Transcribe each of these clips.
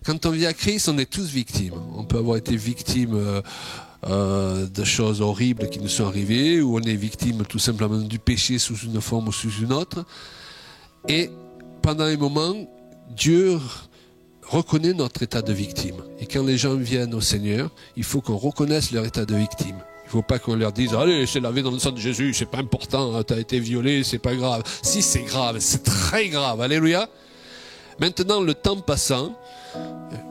Quand on vient à Christ, on est tous victimes. On peut avoir été victime de choses horribles qui nous sont arrivées, ou on est victime tout simplement du péché sous une forme ou sous une autre. Et pendant un moment, Dieu reconnaît notre état de victime. Et quand les gens viennent au Seigneur, il faut qu'on reconnaisse leur état de victime. Il ne faut pas qu'on leur dise « Allez, c'est lavé dans le sang de Jésus, c'est pas important, tu as été violé, c'est pas grave. » Si, c'est grave, c'est très grave. Alléluia. Maintenant, le temps passant,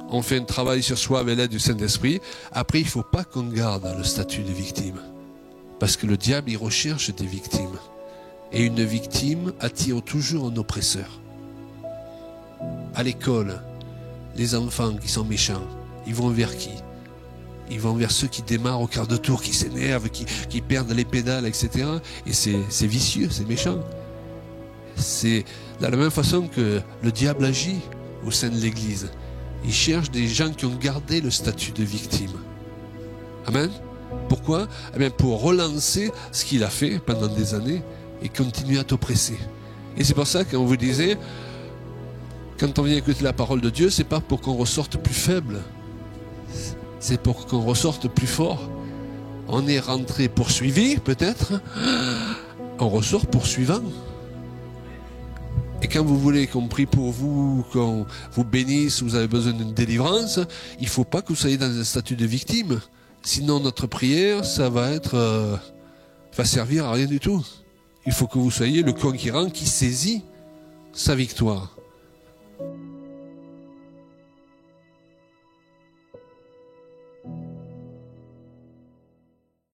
on fait un travail sur soi avec l'aide du Saint-Esprit. Après, il ne faut pas qu'on garde le statut de victime. Parce que le diable, il recherche des victimes. Et une victime attire toujours un oppresseur. À l'école, les enfants qui sont méchants, ils vont vers qui? Ils vont vers ceux qui démarrent au quart de tour, qui s'énervent, qui perdent les pédales, etc. Et c'est vicieux, c'est méchant. C'est de la même façon que le diable agit au sein de l'Église. Il cherche des gens qui ont gardé le statut de victime. Amen. Pourquoi? Eh bien, pour relancer ce qu'il a fait pendant des années et continuer à t'oppresser. Et c'est pour ça qu'on vous disait, quand on vient écouter la parole de Dieu, c'est pas pour qu'on ressorte plus faible. C'est pour qu'on ressorte plus fort. On est rentré poursuivi, peut-être. On ressort poursuivant. Et quand vous voulez qu'on prie pour vous, qu'on vous bénisse, vous avez besoin d'une délivrance, il ne faut pas que vous soyez dans un statut de victime. Sinon, notre prière, ça va servir à rien du tout. Il faut que vous soyez le conquérant qui saisit sa victoire.